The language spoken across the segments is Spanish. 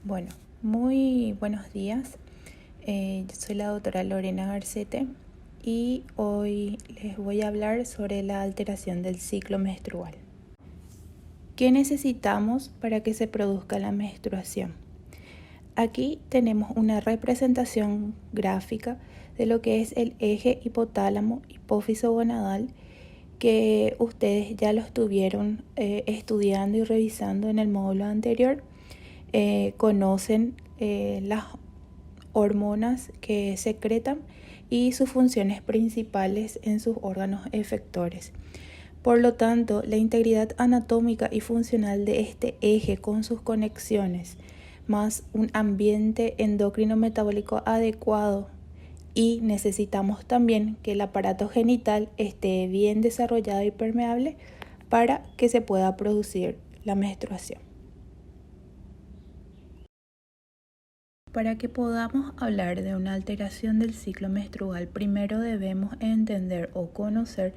Bueno, muy buenos días. Yo soy la doctora Lorena Garcete y hoy les voy a hablar sobre la alteración del ciclo menstrual. ¿Qué necesitamos para que se produzca la menstruación? Aquí tenemos una representación gráfica de lo que es el eje hipotálamo hipófiso gonadal, que ustedes ya lo estuvieron estudiando y revisando en el módulo anterior. Conocen las hormonas que secretan y sus funciones principales en sus órganos efectores. Por lo tanto, la integridad anatómica y funcional de este eje con sus conexiones, más un ambiente endocrino metabólico adecuado, y necesitamos también que el aparato genital esté bien desarrollado y permeable para que se pueda producir la menstruación. Para que podamos hablar de una alteración del ciclo menstrual, primero debemos entender o conocer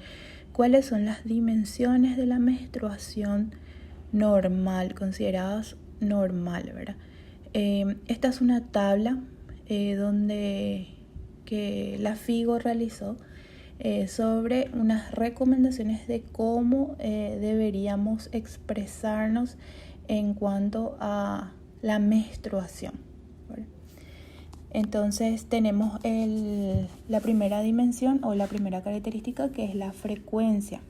cuáles son las dimensiones de la menstruación normal, consideradas normal, ¿verdad? Esta es una tabla que la FIGO realizó sobre unas recomendaciones de cómo deberíamos expresarnos en cuanto a la menstruación. Entonces tenemos la primera dimensión o la primera característica, que es la frecuencia.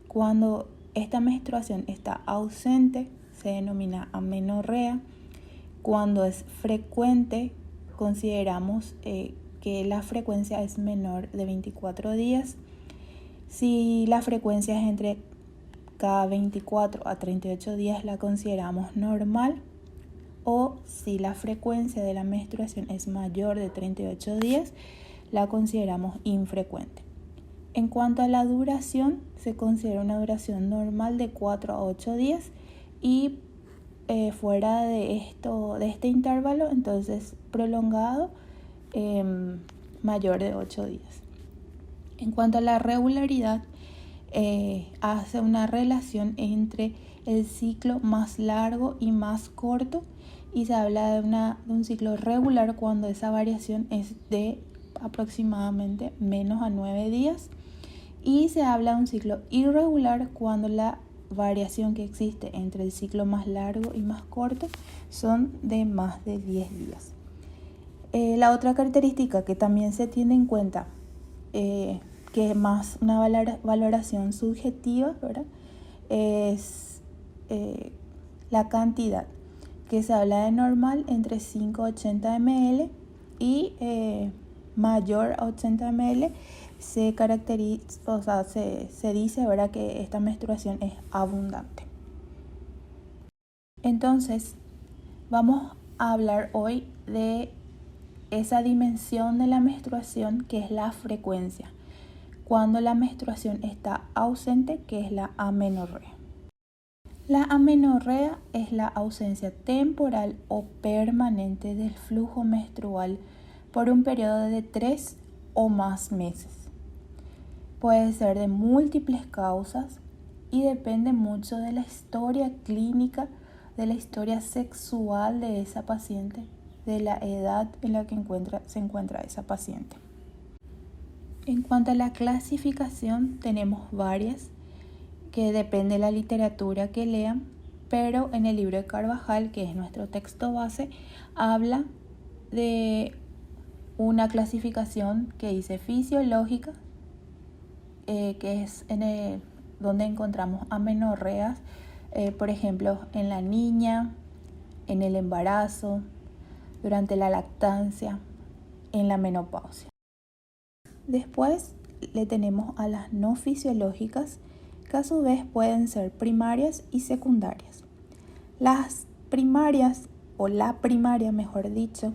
Cuando esta menstruación está ausente se denomina amenorrea. Cuando es frecuente consideramos que la frecuencia es menor de 24 días. Si la frecuencia es entre cada 24 a 38 días la consideramos normal. O si la frecuencia de la menstruación es mayor de 38 días, la consideramos infrecuente. En cuanto a la duración, se considera una duración normal de 4 a 8 días y fuera de este intervalo, entonces prolongado, mayor de 8 días. En cuanto a la regularidad, hace una relación entre el ciclo más largo y más corto, y se habla de un ciclo regular cuando esa variación es de aproximadamente menos a 9 días, y se habla de un ciclo irregular cuando la variación que existe entre el ciclo más largo y más corto son de más de 10 días. La otra característica que también se tiene en cuenta, que es más una valoración subjetiva, ¿verdad?, es la cantidad, que se habla de normal entre 5 a 80 ml y mayor a 80 ml se caracteriza, se dice, ¿verdad?, que esta menstruación es abundante. Entonces, vamos a hablar hoy de esa dimensión de la menstruación, que es la frecuencia, cuando la menstruación está ausente, que es la amenorrea. La amenorrea es la ausencia temporal o permanente del flujo menstrual por un periodo de 3 o más meses. Puede ser de múltiples causas y depende mucho de la historia clínica, de la historia sexual de esa paciente, de la edad en la que se encuentra esa paciente. En cuanto a la clasificación, tenemos varias, que depende de la literatura que lean, pero en el libro de Carvajal, que es nuestro texto base, habla de una clasificación que dice fisiológica, que es donde encontramos amenorreas, por ejemplo, en la niña, en el embarazo, durante la lactancia, en la menopausia. Después le tenemos a las no fisiológicas, que a su vez pueden ser primarias y secundarias. Las primarias, o la primaria mejor dicho,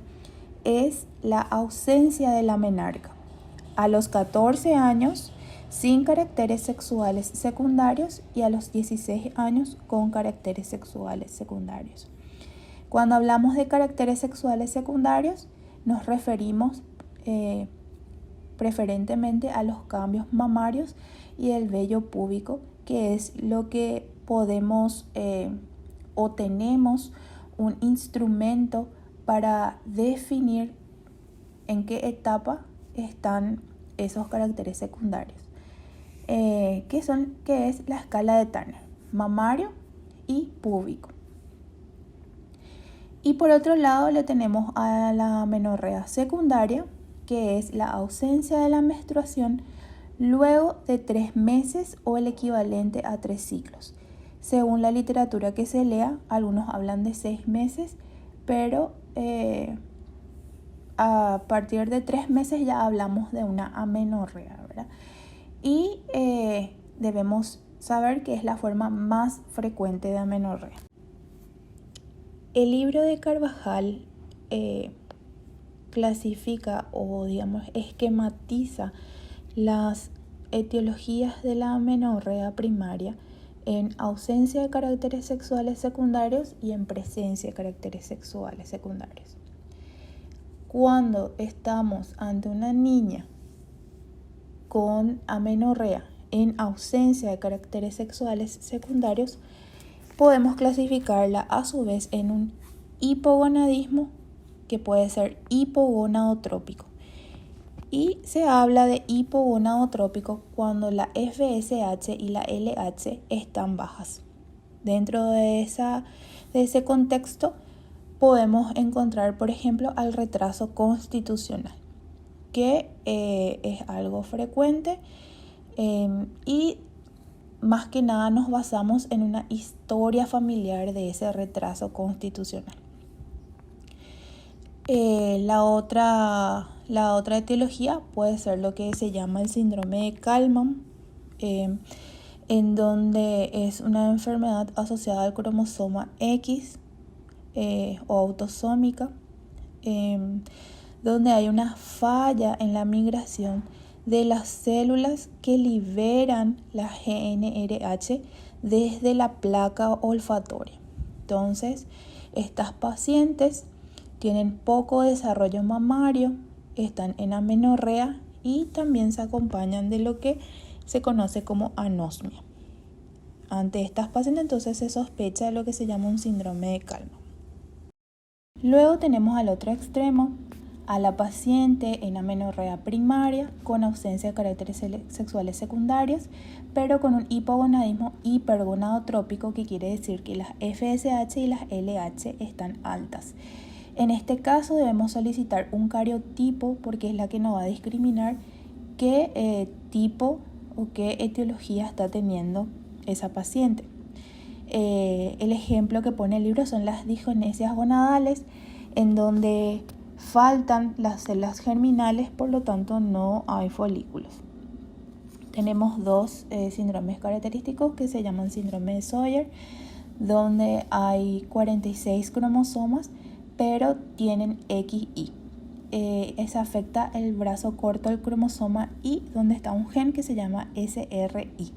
es la ausencia de la menarca a los 14 años sin caracteres sexuales secundarios y a los 16 años con caracteres sexuales secundarios. Cuando hablamos de caracteres sexuales secundarios, nos referimos preferentemente a los cambios mamarios y el vello púbico, que es lo que podemos o tenemos un instrumento para definir en qué etapa están esos caracteres secundarios, que es la escala de Turner, mamario y púbico. Y por otro lado le tenemos a la amenorrea secundaria, que es la ausencia de la menstruación luego de 3 meses o el equivalente a 3 ciclos. Según la literatura que se lea, algunos hablan de 6 meses, pero a partir de 3 meses ya hablamos de una amenorrea, ¿verdad? Y debemos saber que es la forma más frecuente de amenorrea. El libro de Carvajal clasifica o esquematiza las etiologías de la amenorrea primaria en ausencia de caracteres sexuales secundarios y en presencia de caracteres sexuales secundarios. Cuando estamos ante una niña con amenorrea en ausencia de caracteres sexuales secundarios, podemos clasificarla a su vez en un hipogonadismo que puede ser hipogonadotrópico. Y se habla de hipogonadotrópico cuando la FSH y la LH están bajas. Dentro de ese contexto podemos encontrar, por ejemplo, al retraso constitucional, que es algo frecuente y más que nada nos basamos en una historia familiar de ese retraso constitucional. La otra etiología puede ser lo que se llama el síndrome de Kallmann, en donde es una enfermedad asociada al cromosoma X o autosómica, donde hay una falla en la migración de las células que liberan la GnRH desde la placa olfatoria. Entonces, estas pacientes tienen poco desarrollo mamario, están en amenorrea y también se acompañan de lo que se conoce como anosmia. Ante estas pacientes entonces se sospecha de lo que se llama un síndrome de Kallmann. Luego tenemos al otro extremo a la paciente en amenorrea primaria con ausencia de caracteres sexuales secundarios, pero con un hipogonadismo hipergonadotrópico, que quiere decir que las FSH y las LH están altas. En este caso debemos solicitar un cariotipo porque es la que nos va a discriminar qué tipo o qué etiología está teniendo esa paciente. El ejemplo que pone el libro son las disgenesias gonadales, en donde faltan las células germinales, por lo tanto no hay folículos. Tenemos dos síndromes característicos que se llaman síndrome de Sawyer, donde hay 46 cromosomas, pero tienen XY. Eso afecta el brazo corto del cromosoma Y, donde está un gen que se llama SRY.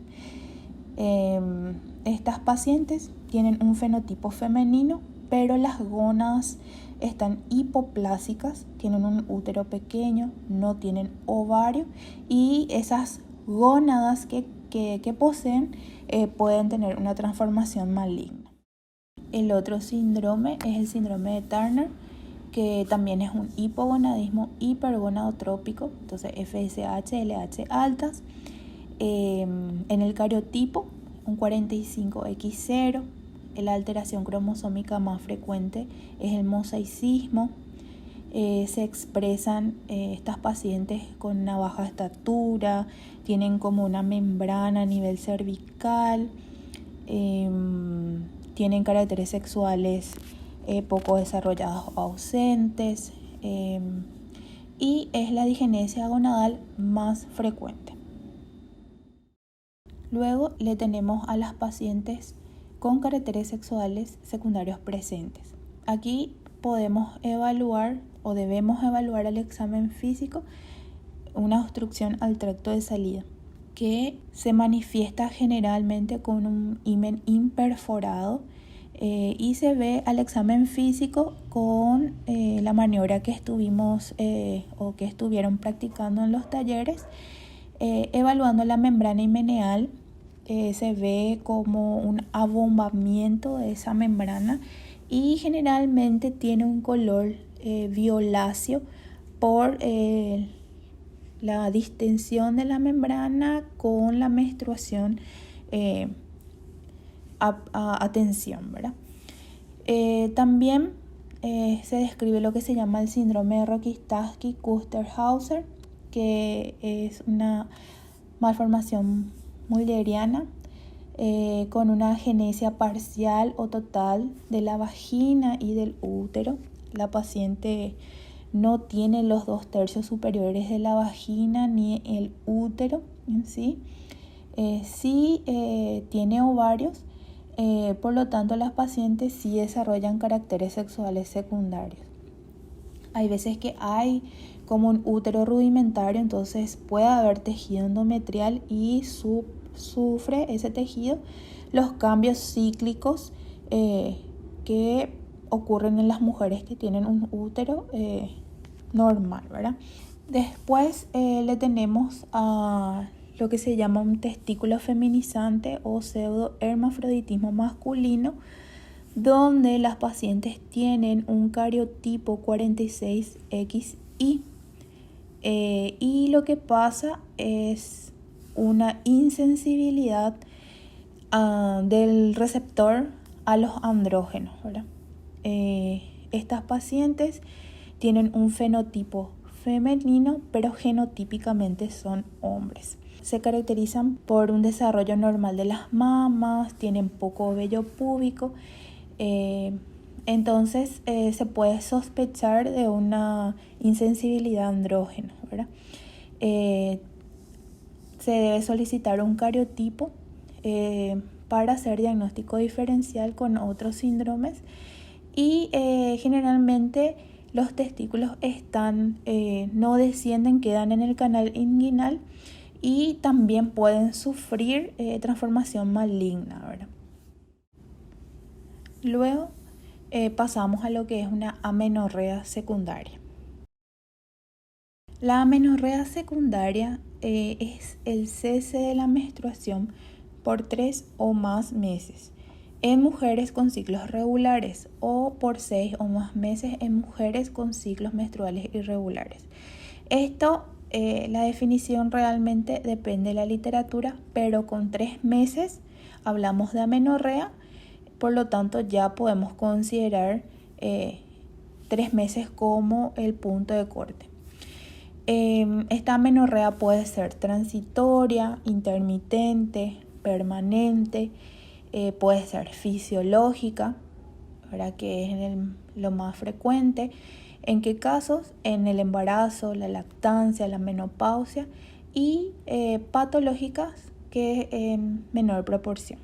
Estas pacientes tienen un fenotipo femenino, pero las gónadas están hipoplásicas, tienen un útero pequeño, no tienen ovario, y esas gónadas que poseen pueden tener una transformación maligna. El otro síndrome es el síndrome de Turner, que también es un hipogonadismo hipergonadotrópico, entonces FSH, LH altas. En el cariotipo, un 45X0, la alteración cromosómica más frecuente es el mosaicismo. Se expresan estas pacientes con una baja estatura, tienen como una membrana a nivel cervical, tienen caracteres sexuales poco desarrollados o ausentes, y es la disgenesia gonadal más frecuente. Luego le tenemos a las pacientes con caracteres sexuales secundarios presentes. Aquí podemos evaluar o debemos evaluar al examen físico una obstrucción al tracto de salida, que se manifiesta generalmente con un himen imperforado, y se ve al examen físico con la maniobra que estuvieron practicando en los talleres, evaluando la membrana himeneal. Se ve como un abombamiento de esa membrana y generalmente tiene un color violáceo por la distensión de la membrana con la menstruación a tensión, ¿verdad? También se describe lo que se llama el síndrome de Rokitansky-Kuster-Hauser, que es una malformación mulleriana con una agenesia parcial o total de la vagina y del útero. La paciente no tiene los 2/3 superiores de la vagina ni el útero en sí. Sí tiene ovarios, por lo tanto las pacientes sí desarrollan caracteres sexuales secundarios. Hay veces que hay como un útero rudimentario, entonces puede haber tejido endometrial y sufre ese tejido los cambios cíclicos que ocurren en las mujeres que tienen un útero normal, ¿verdad? Después le tenemos a lo que se llama un testículo feminizante o pseudohermafroditismo masculino, donde las pacientes tienen un cariotipo 46XI y lo que pasa es una insensibilidad del receptor a los andrógenos, ¿verdad? Estas pacientes tienen un fenotipo femenino, pero genotípicamente son hombres. Se caracterizan por un desarrollo normal de las mamas, tienen poco vello púbico, entonces se puede sospechar de una insensibilidad a andrógenos, ¿verdad? Se debe solicitar un cariotipo para hacer diagnóstico diferencial con otros síndromes y generalmente los testículos no descienden, quedan en el canal inguinal y también pueden sufrir transformación maligna, ¿verdad? Luego pasamos a lo que es una amenorrea secundaria. La amenorrea secundaria es el cese de la menstruación por 3 o más meses en mujeres con ciclos regulares o por 6 o más meses en mujeres con ciclos menstruales irregulares. Esto, la definición realmente depende de la literatura, pero con 3 meses hablamos de amenorrea, por lo tanto ya podemos considerar 3 meses como el punto de corte. Esta amenorrea puede ser transitoria, intermitente, permanente, puede ser fisiológica, ¿verdad? Que es lo más frecuente. ¿En qué casos? En el embarazo, la lactancia, la menopausia y patológicas que en menor proporción.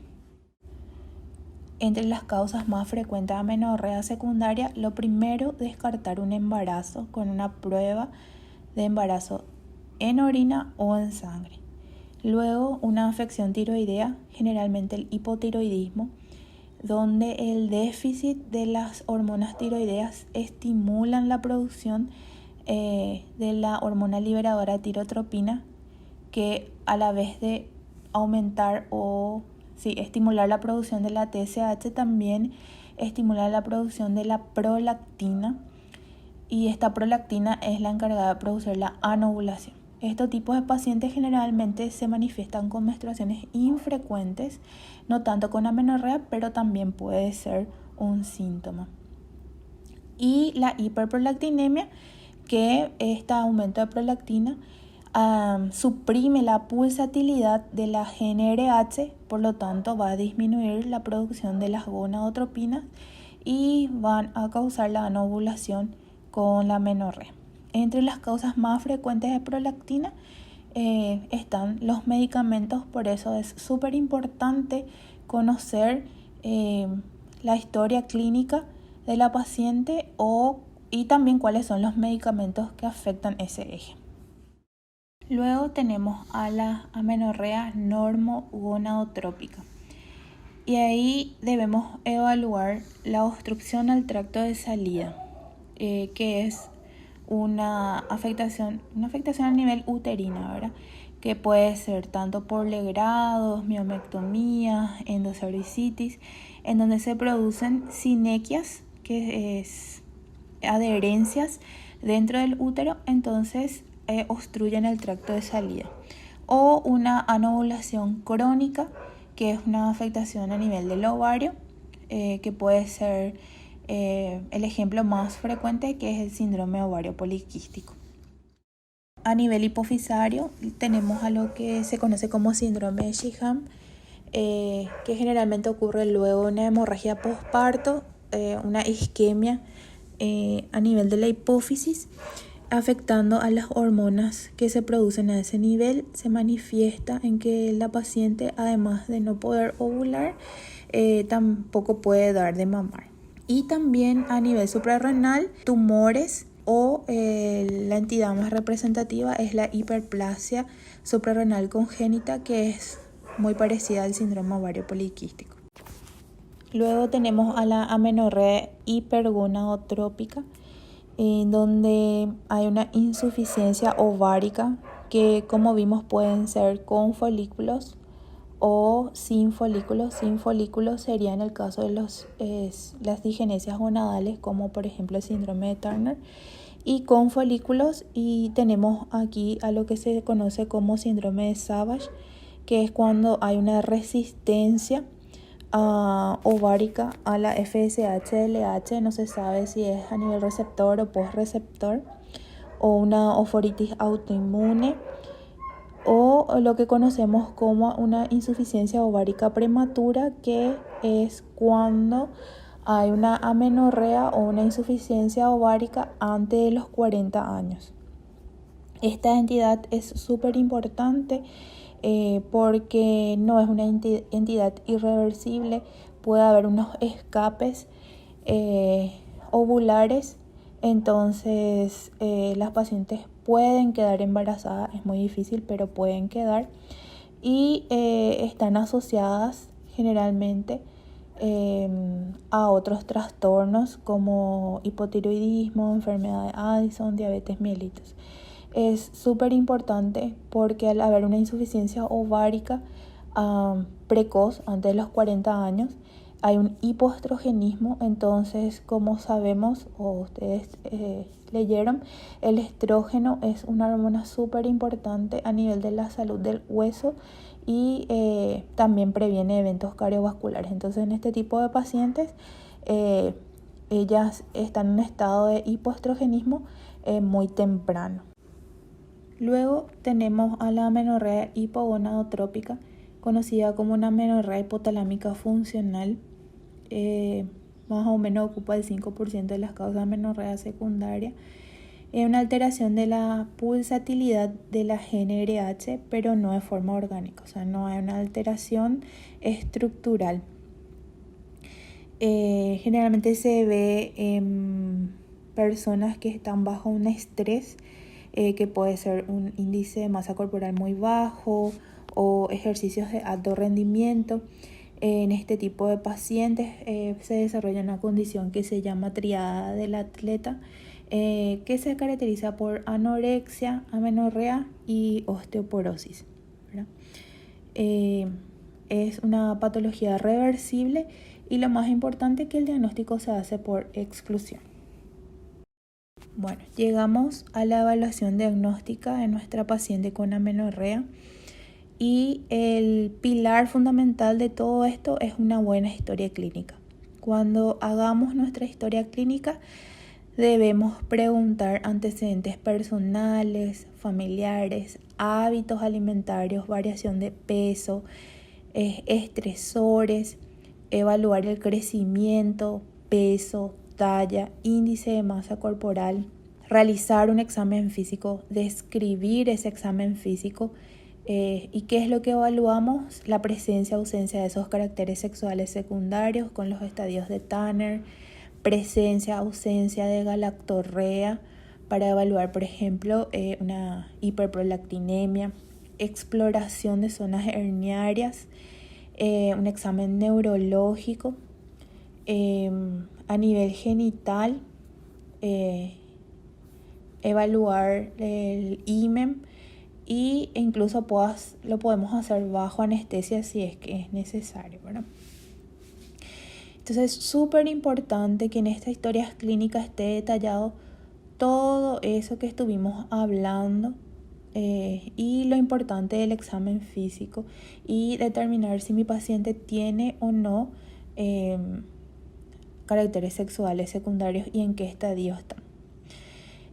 Entre las causas más frecuentes de amenorrea secundaria, lo primero, descartar un embarazo con una prueba de embarazo en orina o en sangre. Luego, una afección tiroidea, generalmente el hipotiroidismo, donde el déficit de las hormonas tiroideas estimulan la producción de la hormona liberadora tirotropina, que a la vez de aumentar estimular la producción de la TSH, también estimula la producción de la prolactina, y esta prolactina es la encargada de producir la anovulación. Estos tipos de pacientes generalmente se manifiestan con menstruaciones infrecuentes, no tanto con amenorrea, pero también puede ser un síntoma. Y la hiperprolactinemia, que este aumento de prolactina suprime la pulsatilidad de la GnRH, por lo tanto va a disminuir la producción de las gonadotropinas y van a causar la anovulación con la amenorrea. Entre las causas más frecuentes de prolactina están los medicamentos, por eso es súper importante conocer la historia clínica de la paciente y también cuáles son los medicamentos que afectan ese eje. Luego tenemos a la amenorrea normogonadotrópica. Y ahí debemos evaluar la obstrucción al tracto de salida, que es una afectación a nivel uterino, ¿verdad? que puede ser tanto por legrados, miomectomía, endocericitis, en donde se producen sinequias, que es adherencias dentro del útero, entonces obstruyen el tracto de salida. O una anovulación crónica, que es una afectación a nivel del ovario, que puede ser el ejemplo más frecuente, que es el síndrome ovario poliquístico. A nivel hipofisario tenemos a lo que se conoce como síndrome de Sheehan, que generalmente ocurre luego de una hemorragia postparto, una isquemia a nivel de la hipófisis, afectando a las hormonas que se producen a ese nivel. Se manifiesta en que la paciente, además de no poder ovular, tampoco puede dar de mamar. Y también a nivel suprarrenal, tumores o la entidad más representativa es la hiperplasia suprarrenal congénita, que es muy parecida al síndrome ovario poliquístico. Luego tenemos a la amenorrea hipergonadotrópica, en donde hay una insuficiencia ovárica que, como vimos, pueden ser con folículos o sin folículos. Sin folículos sería en el caso de las disgenesias gonadales, como por ejemplo el síndrome de Turner, y con folículos, y tenemos aquí a lo que se conoce como síndrome de Savage, que es cuando hay una resistencia ovárica a la FSH-LH, no se sabe si es a nivel receptor o postreceptor, o una oforitis autoinmune, o lo que conocemos como una insuficiencia ovárica prematura, que es cuando hay una amenorrea o una insuficiencia ovárica antes de los 40 años. Esta entidad es súper importante porque no es una entidad irreversible. Puede haber unos escapes ovulares, entonces las pacientes pueden quedar embarazadas, es muy difícil, pero pueden quedar, y están asociadas generalmente a otros trastornos como hipotiroidismo, enfermedad de Addison, diabetes mellitus. Es súper importante porque al haber una insuficiencia ovárica precoz, antes de los 40 años, hay un hipoestrogenismo. Entonces, como sabemos o ustedes leyeron, el estrógeno es una hormona súper importante a nivel de la salud del hueso y también previene eventos cardiovasculares. Entonces, en este tipo de pacientes, ellas están en un estado de hipoestrogenismo muy temprano. Luego tenemos a la amenorrea hipogonadotrópica, conocida como una amenorrea hipotalámica funcional. Más o menos ocupa el 5% de las causas de amenorrea secundaria. Es una alteración de la pulsatilidad de la GnRH, pero no de forma orgánica, o sea, no hay una alteración estructural. Generalmente se ve en personas que están bajo un estrés, que puede ser un índice de masa corporal muy bajo o ejercicios de alto rendimiento. En este tipo de pacientes se desarrolla una condición que se llama triada del atleta, que se caracteriza por anorexia, amenorrea y osteoporosis, ¿verdad? Es una patología reversible y lo más importante es que el diagnóstico se hace por exclusión. Bueno, llegamos a la evaluación diagnóstica de nuestra paciente con amenorrea, y el pilar fundamental de todo esto es una buena historia clínica. Cuando hagamos nuestra historia clínica, debemos preguntar antecedentes personales, familiares, hábitos alimentarios, variación de peso, estresores, evaluar el crecimiento, peso, talla, índice de masa corporal, realizar un examen físico, describir ese examen físico. ¿Y qué es lo que evaluamos? La presencia o ausencia de esos caracteres sexuales secundarios con los estadios de Tanner, presencia, ausencia de galactorrea, para evaluar, por ejemplo, una hiperprolactinemia, exploración de zonas herniarias, un examen neurológico, a nivel genital, evaluar el IMEM y incluso lo podemos hacer bajo anestesia si es que es necesario, ¿verdad? Entonces es súper importante que en estas historias clínicas esté detallado todo eso que estuvimos hablando y lo importante del examen físico y determinar si mi paciente tiene o no caracteres sexuales secundarios y en qué estadio están.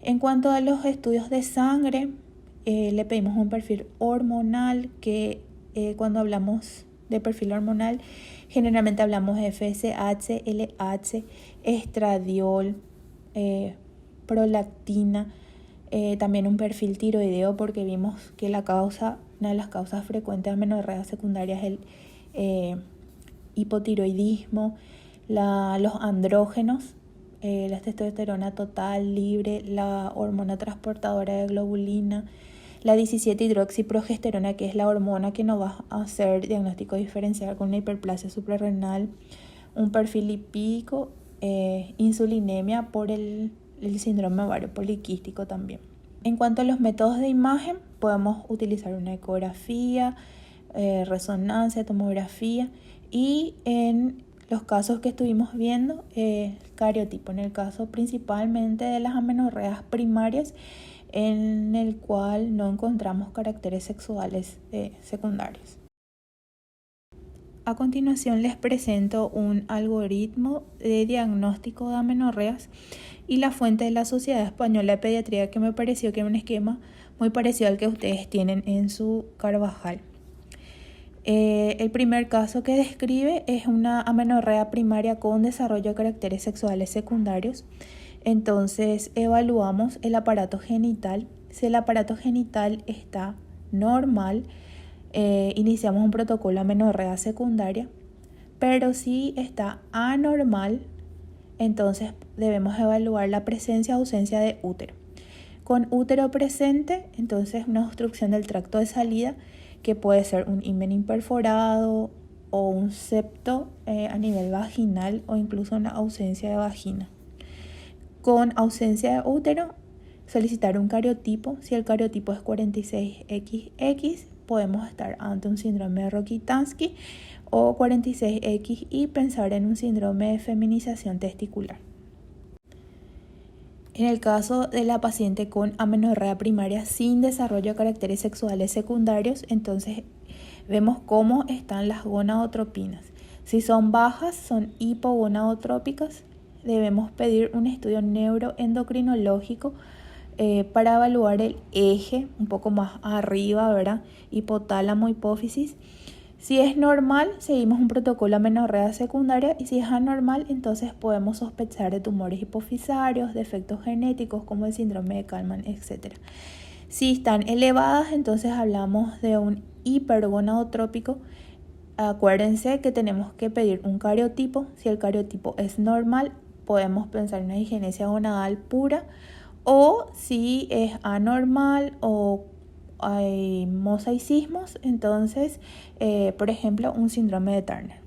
En cuanto a los estudios de sangre, le pedimos un perfil hormonal que cuando hablamos de perfil hormonal generalmente hablamos de FSH, LH, estradiol, prolactina, también un perfil tiroideo porque vimos que una de las causas frecuentes de amenorrea secundaria es el hipotiroidismo, los andrógenos, la testosterona total, libre, la hormona transportadora de globulina, la 17-hidroxiprogesterona, que es la hormona que nos va a hacer diagnóstico diferencial con una hiperplasia suprarrenal, un perfil lipídico, insulinemia por el síndrome ovario poliquístico también. En cuanto a los métodos de imagen, podemos utilizar una ecografía, resonancia, tomografía y en los casos que estuvimos viendo, cariotipo, en el caso principalmente de las amenorreas primarias, en el cual no encontramos caracteres sexuales secundarios. A continuación les presento un algoritmo de diagnóstico de amenorreas y la fuente de la Sociedad Española de Pediatría, que me pareció que era un esquema muy parecido al que ustedes tienen en su Carvajal. El primer caso que describe es una amenorrea primaria con desarrollo de caracteres sexuales secundarios. Entonces evaluamos el aparato genital. Si el aparato genital está normal, iniciamos un protocolo amenorrea secundaria, pero si está anormal, entonces debemos evaluar la presencia o ausencia de útero. Con útero presente, entonces una obstrucción del tracto de salida, que puede ser un himen imperforado o un septo a nivel vaginal o incluso una ausencia de vagina. Con ausencia de útero, solicitar un cariotipo. Si el cariotipo es 46XX, podemos estar ante un síndrome de Rokitansky o 46X y pensar en un síndrome de feminización testicular. En el caso de la paciente con amenorrea primaria sin desarrollo de caracteres sexuales secundarios, entonces vemos cómo están las gonadotropinas. Si son bajas, son hipogonadotrópicas. Debemos pedir un estudio neuroendocrinológico para evaluar el eje un poco más arriba, ¿verdad? Hipotálamo, hipófisis. Si es normal, seguimos un protocolo amenorrea secundaria y si es anormal, entonces podemos sospechar de tumores hipofisarios, defectos genéticos como el síndrome de Kallmann, etc. Si están elevadas, entonces hablamos de un hipergonadotrópico. Acuérdense que tenemos que pedir un cariotipo. Si el cariotipo es normal, podemos pensar en una disgenesia gonadal pura, o si es anormal o hay mosaicismos, entonces, por ejemplo, un síndrome de Turner.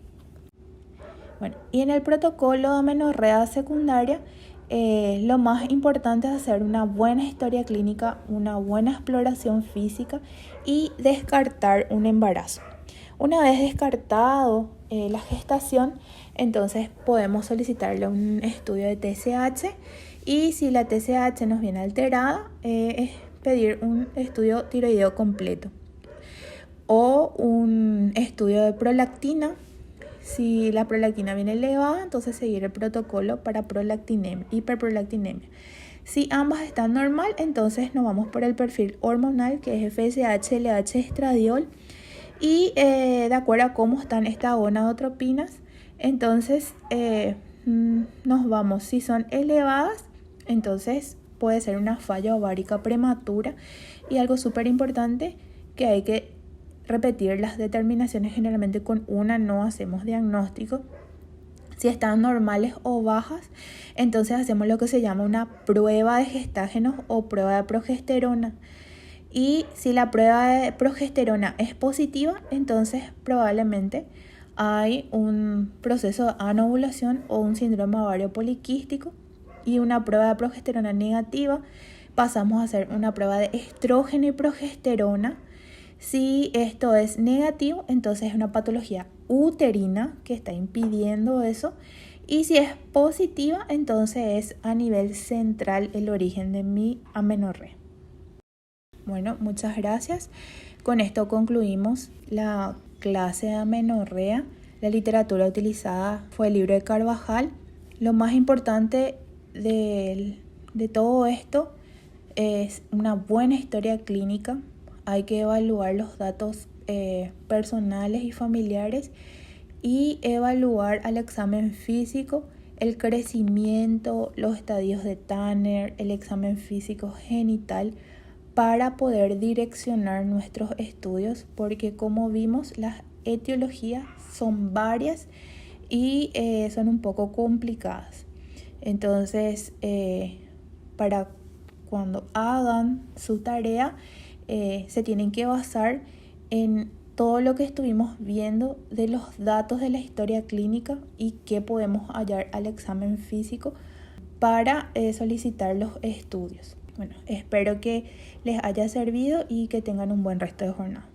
Bueno, y en el protocolo de amenorrea secundaria, lo más importante es hacer una buena historia clínica, una buena exploración física y descartar un embarazo. Una vez descartado la gestación, entonces podemos solicitarle un estudio de TSH y si la TSH nos viene alterada, es pedir un estudio tiroideo completo o un estudio de prolactina. Si la prolactina viene elevada, entonces seguir el protocolo para hiperprolactinemia. Si ambas están normal, entonces nos vamos por el perfil hormonal, que es FSH, LH, estradiol. Y de acuerdo a cómo están estas gonadotropinas, entonces nos vamos. Si son elevadas, entonces puede ser una falla ovárica prematura. Y algo súper importante, que hay que repetir las determinaciones. Generalmente con una no hacemos diagnóstico. Si están normales o bajas, entonces hacemos lo que se llama una prueba de gestágenos o prueba de progesterona. Y si la prueba de progesterona es positiva, entonces probablemente hay un proceso de anovulación o un síndrome ovario poliquístico. Y una prueba de progesterona negativa pasamos a hacer una prueba de estrógeno y progesterona. Si esto es negativo, entonces es una patología uterina que está impidiendo eso. Y si es positiva, entonces es a nivel central el origen de mi amenorrea. Bueno, muchas gracias. Con esto concluimos la clase de amenorrea. La literatura utilizada fue el libro de Carvajal. Lo más importante de todo esto es una buena historia clínica. Hay que evaluar los datos personales y familiares y evaluar al examen físico el crecimiento, los estadios de Tanner, el examen físico genital para poder direccionar nuestros estudios, porque como vimos las etiologías son varias y son un poco complicadas. Entonces, para cuando hagan su tarea, se tienen que basar en todo lo que estuvimos viendo de los datos de la historia clínica y qué podemos hallar al examen físico para solicitar los estudios. Bueno, espero que les haya servido y que tengan un buen resto de jornada.